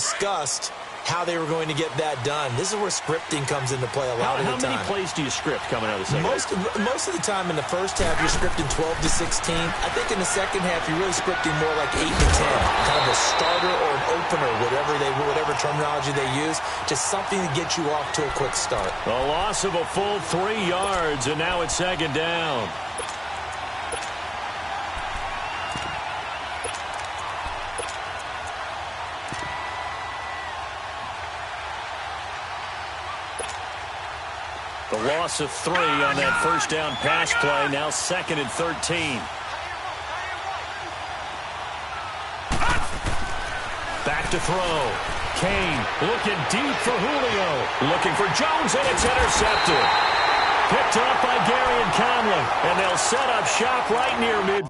discussed how they were going to get that done. This is where scripting comes into play a lot of the time. How many plays do you script coming out of the second half? Most of the time in the first half, you're scripting 12 to 16. I think in the second half, you're really scripting more like 8 to 10. Kind of a starter or an opener, whatever terminology they use. Just something to get you off to a quick start. A loss of a full 3 yards, and now it's second down. The loss of 3 on that first down pass play. Now 2nd and 13. Back to throw. Kane looking deep for Julio. Looking for Jones, and it's intercepted. Picked up by Gary and Conley. And they'll set up shop right near mid.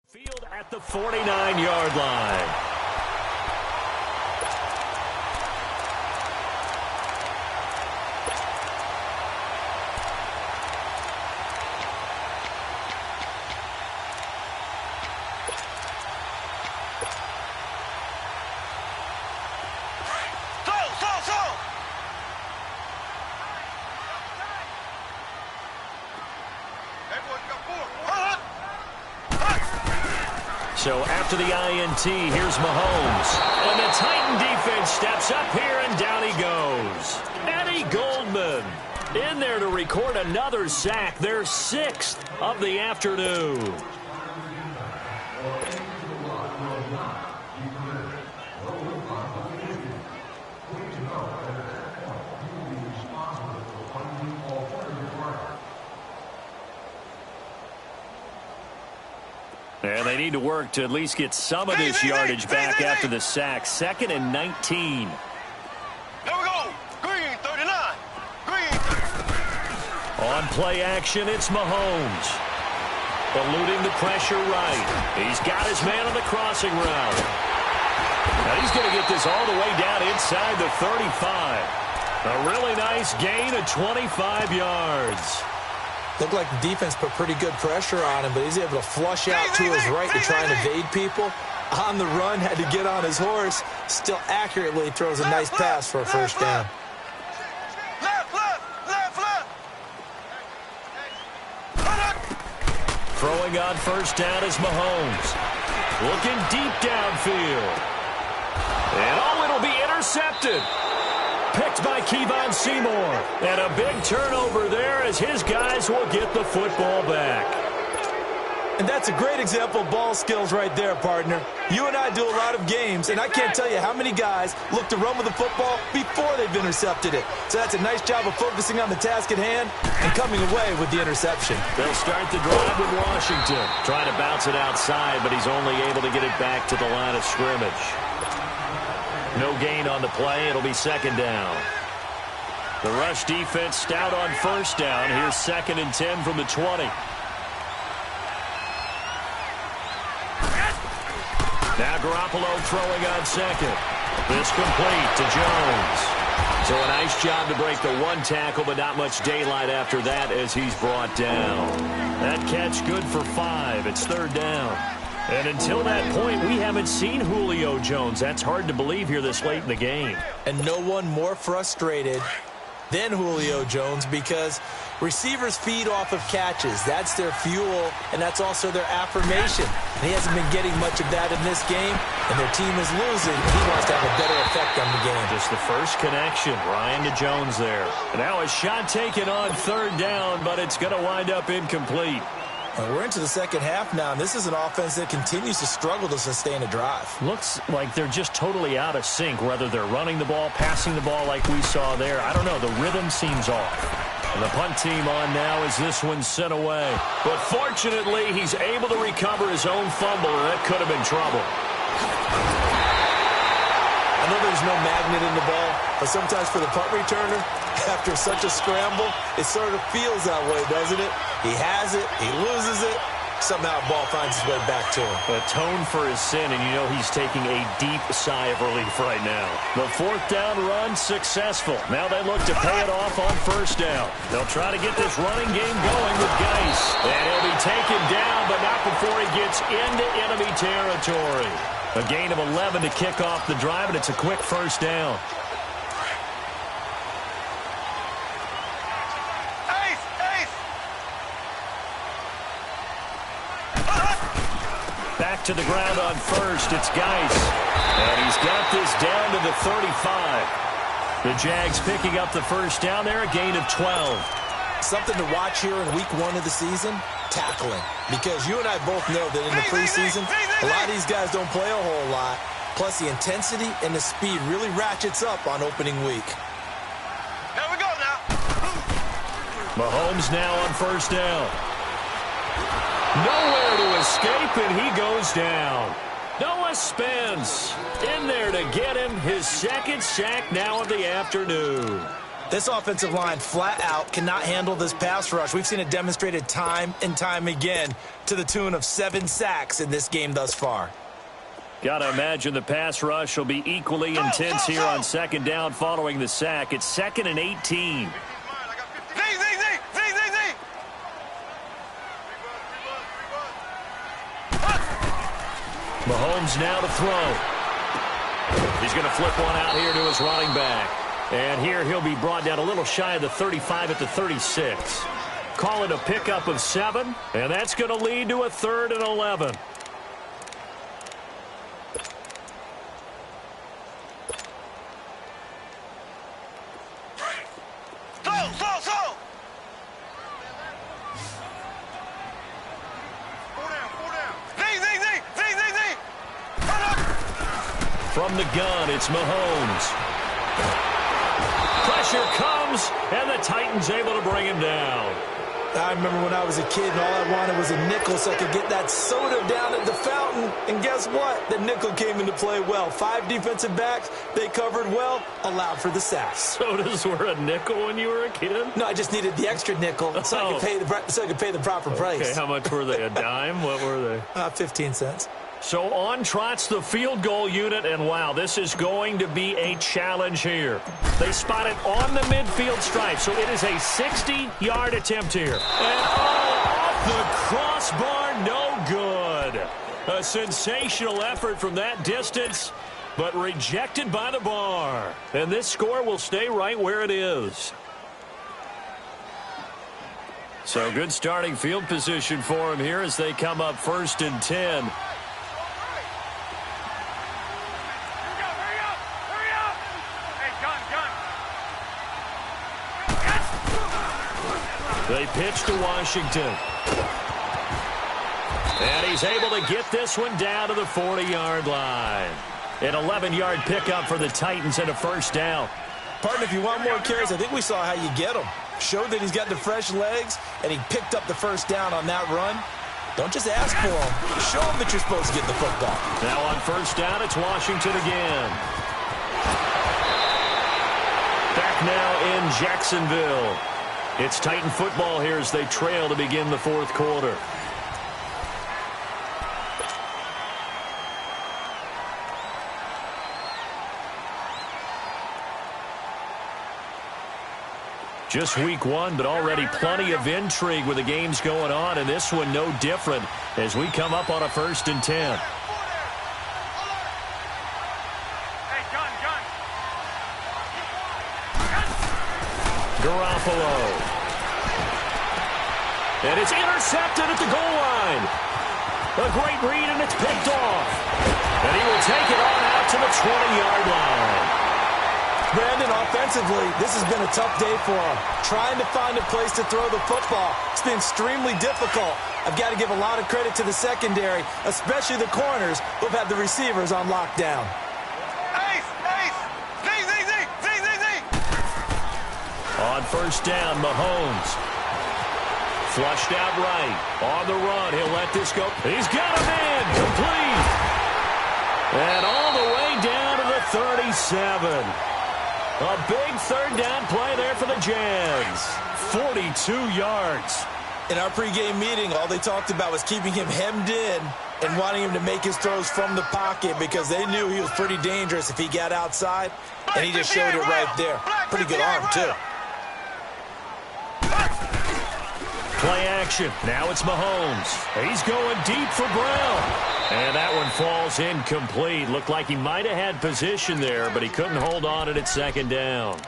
Field at the 49-yard line. So after the INT, here's Mahomes. And the Titan defense steps up here, and down he goes. Eddie Goldman in there to record another sack, their 6th of the afternoon. And they need to work to at least get some of this yardage back after the sack. 2nd and 19. There we go. Green, 39. Green. On play action, it's Mahomes. Eluding the pressure right. He's got his man on the crossing route. Now he's going to get this all the way down inside the 35. A really nice gain of 25 yards. Looked like the defense put pretty good pressure on him, but he's able to flush out to his right to try and evade people. On the run, had to get on his horse. Still accurately throws a nice pass for a first down. Throwing on first down is Mahomes. Looking deep downfield. And it'll be intercepted. Picked by Kevon Seymour. And a big turnover there as his guys will get the football back. And that's a great example of ball skills right there, partner. You and I do a lot of games, and I can't tell you how many guys look to run with the football before they've intercepted it. So that's a nice job of focusing on the task at hand and coming away with the interception. They'll start the drive with Washington. Trying to bounce it outside, but he's only able to get it back to the line of scrimmage. No gain on the play. It'll be second down. The rush defense stout on first down. Here's 2nd and 10 from the 20. Now Garoppolo throwing on second. This complete to Jones. So a nice job to break the one tackle, but not much daylight after that as he's brought down. That catch good for 5. It's third down. And until that point, we haven't seen Julio Jones. That's hard to believe here this late in the game. And no one more frustrated than Julio Jones because receivers feed off of catches. That's their fuel, and that's also their affirmation. And he hasn't been getting much of that in this game, and their team is losing. He wants to have a better effect on the game. Just the first connection, Ryan to Jones there. Now a shot taken on third down, but it's going to wind up incomplete. And we're into the second half now, and this is an offense that continues to struggle to sustain a drive. Looks like they're just totally out of sync, whether they're running the ball, passing the ball like we saw there. I don't know. The rhythm seems off. And the punt team on now as this one's sent away. But fortunately, he's able to recover his own fumble, and that could have been trouble. I know there's no magnet in the ball, but sometimes for the punt returner, after such a scramble, it sort of feels that way, doesn't it? He has it, he loses it, somehow the ball finds its way back to him. Atone for his sin, and you know he's taking a deep sigh of relief right now. The fourth down run successful. Now they look to pay it off on first down. They'll try to get this running game going with Geis. And he'll be taken down, but not before he gets into enemy territory. A gain of 11 to kick off the drive, and it's a quick first down. Back to the ground on first. It's Geis. And he's got this down to the 35. The Jags picking up the first down there, a gain of 12. Something to watch here in week 1 of the season, tackling. Because you and I both know that in the preseason, a lot of these guys don't play a whole lot. Plus, the intensity and the speed really ratchets up on opening week. There we go now. Mahomes now on first down. Nowhere to escape, and he goes down. Noah Spence in there to get him his second sack now of the afternoon. This offensive line flat out cannot handle this pass rush. We've seen it demonstrated time and time again to the tune of 7 sacks in this game thus far. Got to imagine the pass rush will be equally intense here on second down following the sack. It's 2nd and 18. Mahomes now to throw. He's going to flip one out here to his running back. And here he'll be brought down a little shy of the 35 at the 36. Call it a pickup of 7, and that's going to lead to a 3rd and 11. From the gun, it's Mahomes. Pressure comes, and the Titans able to bring him down. I remember when I was a kid and all I wanted was a nickel so I could get that soda down at the fountain. And guess what? The nickel came into play well. 5 defensive backs, they covered well, allowed for the sacks. Sodas were a nickel when you were a kid? No, I just needed the extra nickel so I could pay the proper price. Okay, how much were they? A dime? What were they? 15 cents. So on trots the field goal unit, and wow, this is going to be a challenge here. They spot it on the midfield stripe, so it is a 60-yard attempt here. And off the crossbar, no good. A sensational effort from that distance, but rejected by the bar. And this score will stay right where it is. So good starting field position for him here as they come up 1st and 10. They pitch to Washington. And he's able to get this one down to the 40-yard line. An 11-yard pickup for the Titans and a first down. Partner, if you want more carries, I think we saw how you get them. Showed that he's got the fresh legs, and he picked up the first down on that run. Don't just ask for them. Show them that you're supposed to get the football. Now on first down, it's Washington again. Back now in Jacksonville. It's Titan football here as they trail to begin the 4th quarter. Just week 1, but already plenty of intrigue with the games going on, and this one no different as we come up on a 1st and 10. Garoppolo. And it's intercepted at the goal line. A great read, and it's picked off. And he will take it on out to the 20-yard line. Brandon, offensively, this has been a tough day for him. Trying to find a place to throw the football. It's been extremely difficult. I've got to give a lot of credit to the secondary, especially the corners who've had the receivers on lockdown. On first down, Mahomes. Flushed out right. On the run, he'll let this go. He's got him in. Complete. And all the way down to the 37. A big 3rd down play there for the Jags. 42 yards. In our pregame meeting, all they talked about was keeping him hemmed in and wanting him to make his throws from the pocket because they knew he was pretty dangerous if he got outside, and he just showed it right there. Pretty good arm, too. Play action. Now it's Mahomes. He's going deep for Brown. And that one falls incomplete. Looked like he might have had position there, but he couldn't hold on at second down.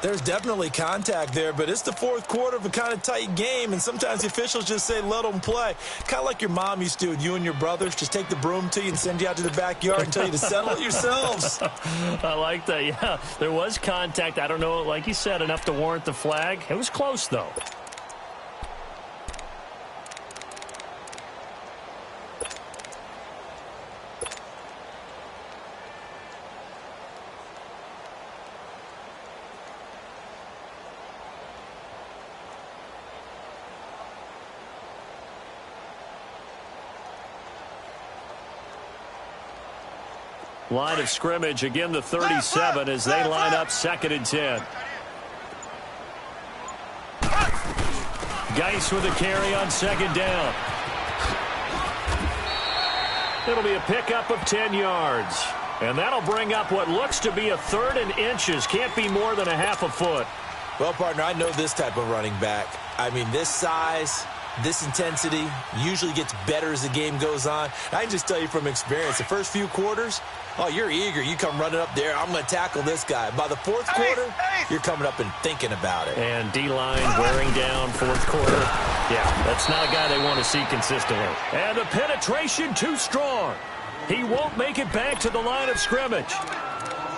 There's definitely contact there, but it's the fourth quarter of a kind of tight game, and sometimes the officials just say, let them play. Kind of like your mom used to with you and your brothers. Just take the broom to you and send you out to the backyard and tell you to settle it yourselves. I like that, yeah. There was contact. I don't know, like you said, enough to warrant the flag. It was close, though. Line of scrimmage, again the 37 as they line up 2nd and 10. Geis with a carry on 2nd down. It'll be a pickup of 10 yards. And that'll bring up what looks to be a 3rd and inches. Can't be more than a half a foot. Well, partner, I know this type of running back. I mean, this size, this intensity usually gets better as the game goes on. I can just tell you from experience, the first few quarters, oh, you're eager. You come running up there. I'm going to tackle this guy. By the fourth quarter, you're coming up and thinking about it. And D-line wearing down 4th quarter. Yeah, that's not a guy they want to see consistently. And the penetration too strong. He won't make it back to the line of scrimmage.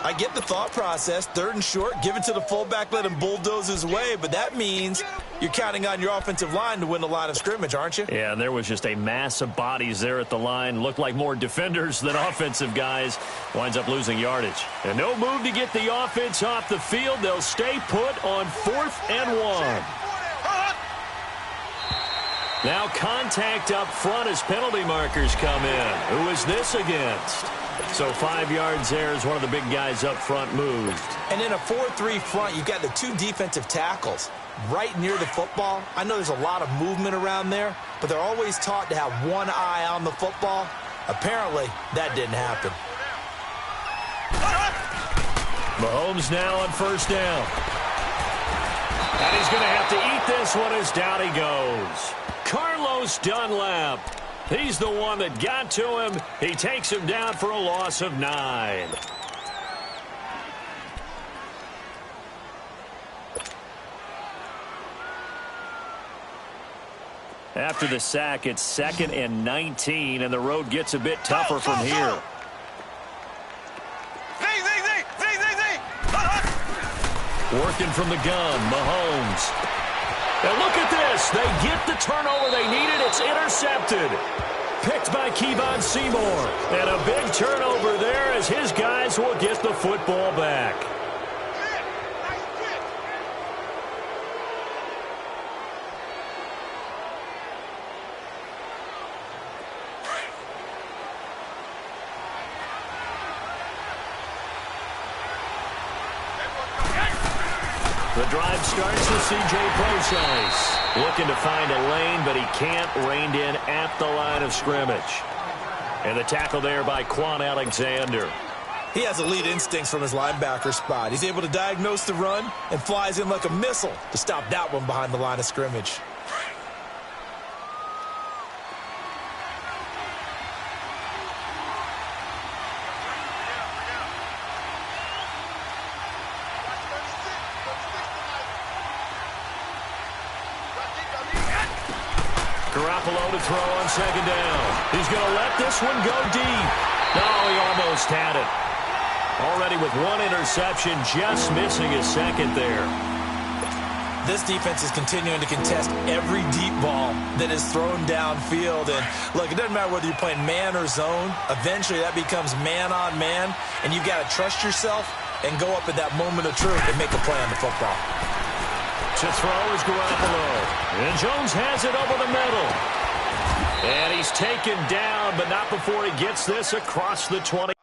I get the thought process. 3rd and short, give it to the fullback, let him bulldoze his way. But that means you're counting on your offensive line to win the line of scrimmage, aren't you? Yeah, and there was just a mass of bodies there at the line. Looked like more defenders than offensive guys. Winds up losing yardage. And no move to get the offense off the field. They'll stay put on 4th and 1. Now contact up front as penalty markers come in. Who is this against? So 5 yards there as one of the big guys up front moved. And in a 4-3 front, you've got the 2 defensive tackles right near the football. I know there's a lot of movement around there, but they're always taught to have one eye on the football. Apparently, that didn't happen. Mahomes now on 1st down. And he's going to have to eat this one as down he goes. Carlos Dunlap. He's the one that got to him. He takes him down for a loss of 9. After the sack, it's 2nd and 19, and the road gets a bit tougher from here. Working from the gun, Mahomes. And look at this. They get the turnover they needed. It's intercepted. Picked by Kevon Seymour. And a big turnover there as his guys will get the football back. The drive starts with C.J. Prosise. Looking to find a lane, but he can't. Reined in at the line of scrimmage. And the tackle there by Quan Alexander. He has elite instincts from his linebacker spot. He's able to diagnose the run and flies in like a missile to stop that one behind the line of scrimmage. Garoppolo to throw on 2nd down. He's going to let this one go deep. No, he almost had it. Already with 1 interception, just missing his 2nd there. This defense is continuing to contest every deep ball that is thrown downfield. And look, it doesn't matter whether you're playing man or zone. Eventually that becomes man on man, and you've got to trust yourself and go up at that moment of truth and make a play on the football. To throw is Garoppolo. And Jones has it over the middle. And he's taken down, but not before he gets this across the 20.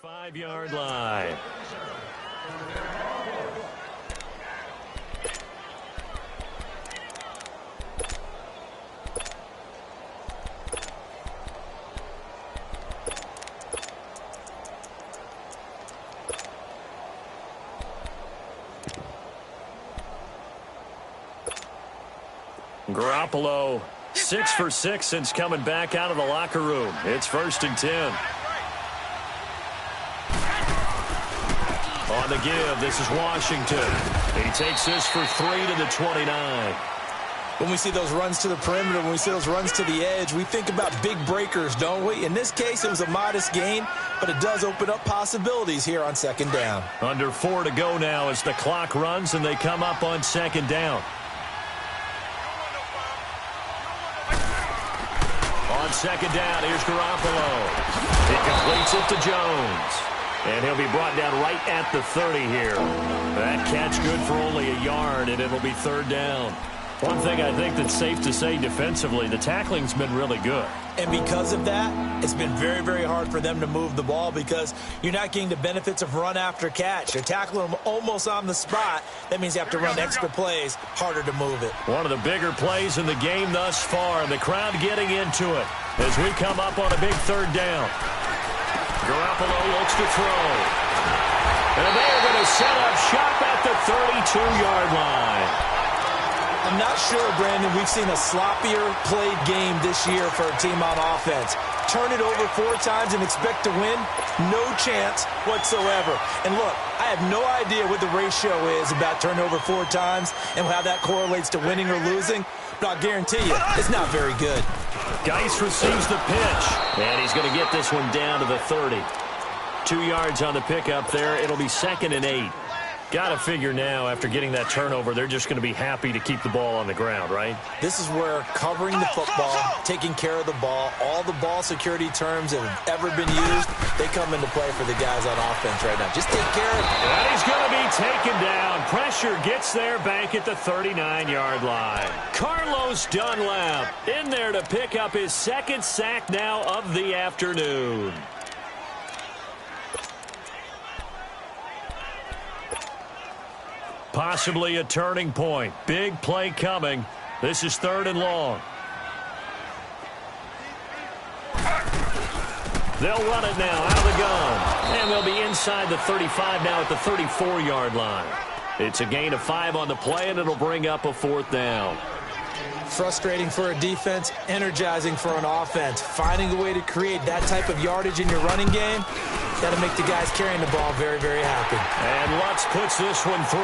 5-yard line. Garoppolo, 6 for 6 since coming back out of the locker room. It's 1st and 10. On the give, this is Washington. He takes this for 3 to the 29. When we see those runs to the perimeter, when we see those runs to the edge, we think about big breakers, don't we? In this case, it was a modest gain, but it does open up possibilities here on 2nd down. Under 4 to go now as the clock runs and they come up on 2nd down. On 2nd down, here's Garoppolo. He completes it to Jones. And he'll be brought down right at the 30 here. That catch good for only a yard, and it'll be 3rd down. One thing I think that's safe to say defensively, the tackling's been really good. And because of that, it's been very, very hard for them to move the ball because you're not getting the benefits of run after catch. You're tackling them almost on the spot. That means you have to run extra plays, harder to move it. One of the bigger plays in the game thus far, and the crowd getting into it as we come up on a big 3rd down. Garoppolo looks to throw. And they're going to set up shop at the 32-yard line. I'm not sure, Brandon, we've seen a sloppier played game this year for a team on offense. Turn it over 4 times and expect to win? No chance whatsoever. And look, I have no idea what the ratio is about turnover 4 times and how that correlates to winning or losing, but I'll guarantee you it's not very good. Geis receives the pitch, and he's going to get this one down to the 30. 2 yards on the pickup there. It'll be 2nd and 8. Got to figure now, after getting that turnover, they're just going to be happy to keep the ball on the ground, right? This is where covering the football, taking care of the ball, all the ball security terms that have ever been used, they come into play for the guys on offense right now. Just take care of it. And he's going to be taken down. Pressure gets there back at the 39-yard line. Carlos Dunlap in there to pick up his 2nd sack now of the afternoon. Possibly a turning point. Big play coming. This is 3rd and long. They'll run it now out of the gun. And they'll be inside the 35 now at the 34-yard line. It's a gain of 5 on the play, and it'll bring up a 4th down. Frustrating for a defense, energizing for an offense. Finding a way to create that type of yardage in your running game, that'll make the guys carrying the ball very, very happy. And Lutz puts this one through.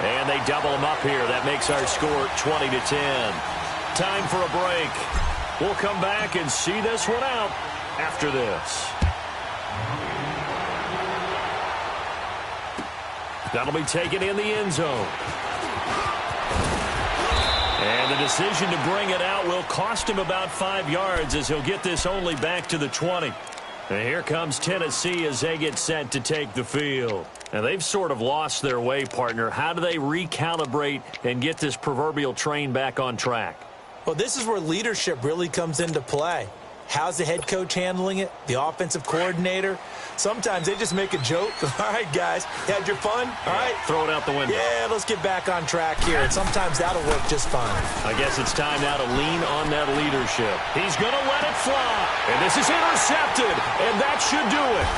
And they double them up here. That makes our score 20 to 10. Time for a break. We'll come back and see this one out after this. That'll be taken in the end zone. And the decision to bring it out will cost him about 5 yards as he'll get this only back to the 20. And here comes Tennessee as they get set to take the field. And they've sort of lost their way, partner. How do they recalibrate and get this proverbial train back on track? Well, this is where leadership really comes into play. How's the head coach handling it? The offensive coordinator? Sometimes they just make a joke. All right, guys, you had your fun? All right. Throw it out the window. Yeah, let's get back on track here. And sometimes that'll work just fine. I guess it's time now to lean on that leadership. He's going to let it fly. And this is intercepted. And that should do it.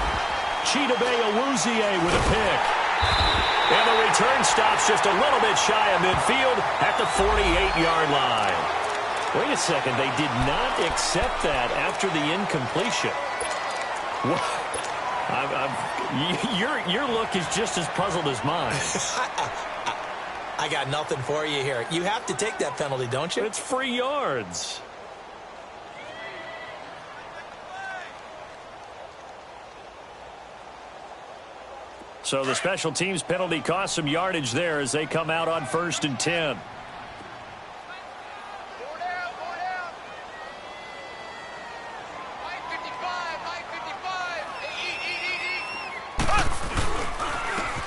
Chidobe Awuzie with a pick. And the return stops just a little bit shy of midfield at the 48-yard line. Wait a second, they did not accept that after the incompletion. Your look is just as puzzled as mine. I got nothing for you here. You have to take that penalty, don't you? It's free yards. So the special teams penalty cost some yardage there as they come out on 1st and 10.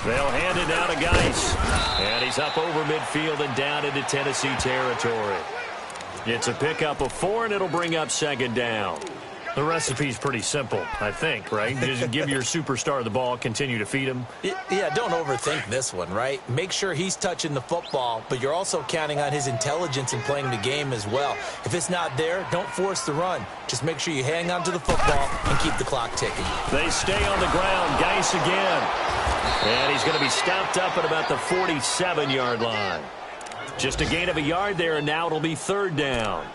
They'll hand it down to Geis. And he's up over midfield and down into Tennessee territory. It's a pickup of 4, and it'll bring up 2nd down. The recipe's pretty simple, I think, right? Just give your superstar the ball, continue to feed him. Yeah, don't overthink this one, right? Make sure he's touching the football, but you're also counting on his intelligence in playing the game as well. If it's not there, don't force the run. Just make sure you hang on to the football and keep the clock ticking. They stay on the ground. Geis again. And he's going to be stopped up at about the 47-yard line. Just a gain of a yard there, and now it'll be third down.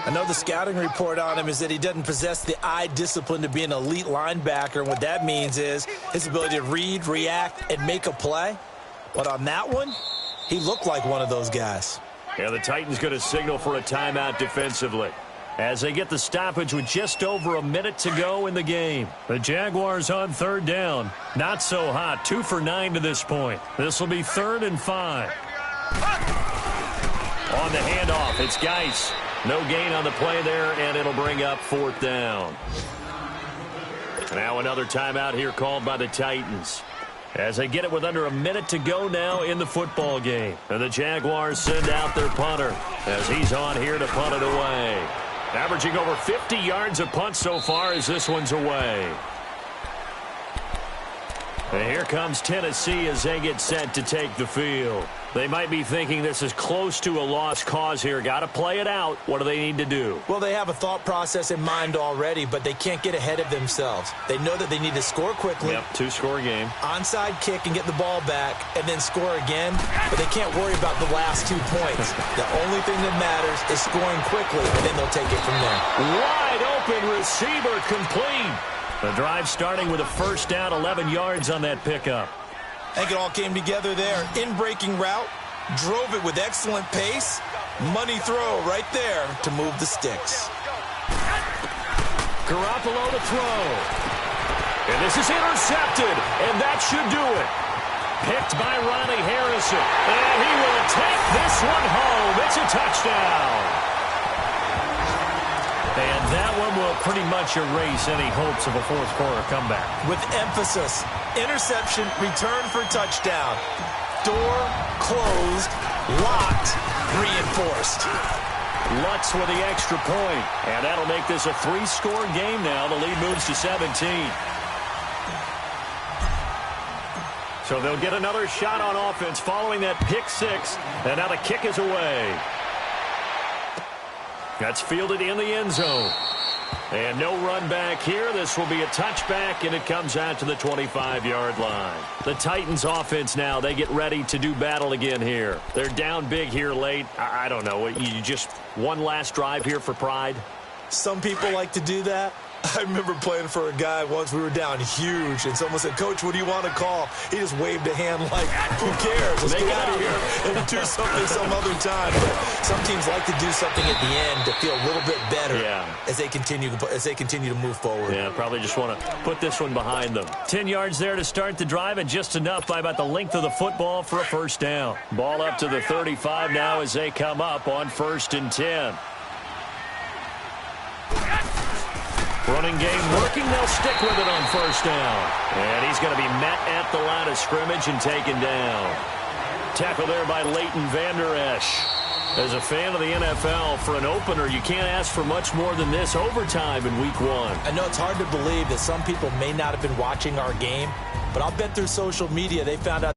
I know the scouting report on him is that he doesn't possess the eye discipline to be an elite linebacker. And what that means is his ability to read, react, and make a play. But on that one, he looked like one of those guys. Yeah, the Titans going to signal for a timeout defensively as they get the stoppage with just over a minute to go in the game. The Jaguars on third down. Not so hot. 2 for 9 to this point. This will be 3rd and 5. On the handoff, it's Geis. No gain on the play there, and it'll bring up 4th down. Now another timeout here called by the Titans as they get it with under a minute to go now in the football game. And the Jaguars send out their punter as he's on here to punt it away. Averaging over 50 yards a punt so far as this one's away. And here comes Tennessee as they get set to take the field. They might be thinking this is close to a lost cause here. Got to play it out. What do they need to do? Well, they have a thought process in mind already, but they can't get ahead of themselves. They know that they need to score quickly. Yep, 2-score game. Onside kick and get the ball back and then score again, but they can't worry about the last 2 points. The only thing that matters is scoring quickly, and then they'll take it from there. Wide open receiver complete. The drive starting with a first down, 11 yards on that pickup. I think it all came together there. In-breaking route, drove it with excellent pace. Money throw right there to move the sticks. Garoppolo to throw. And this is intercepted, and that should do it. Picked by Ronnie Harrison. And he will take this one home. It's a touchdown. And that one will pretty much erase any hopes of a fourth-quarter comeback. With emphasis, interception, return for touchdown. Door closed, locked, reinforced. Lutz with the extra point. And that'll make this a 3-score game now. The lead moves to 17. So they'll get another shot on offense following that pick 6. And now the kick is away. That's fielded in the end zone. And no run back here. This will be a touchback, and it comes out to the 25-yard line. The Titans offense now, they get ready to do battle again here. They're down big here late. I don't know. You just one last drive here for pride? Some people like to do that. I remember playing for a guy once. We were down huge, and someone said, "Coach, what do you want to call?" He just waved a hand like, "Who cares? Let's get out of here and do something some other time." But some teams like to do something at the end to feel a little bit better as they continue to move forward. Yeah, probably just want to put this one behind them. 10 yards there to start the drive, and just enough by about the length of the football for a first down. Ball up to the 35 now as they come up on 1st and 10. Running game working. They'll stick with it on first down. And he's going to be met at the line of scrimmage and taken down. Tackle there by Leighton Vander Esch. As a fan of the NFL, for an opener, you can't ask for much more than this overtime in Week 1. I know it's hard to believe that some people may not have been watching our game, but I'll bet through social media they found out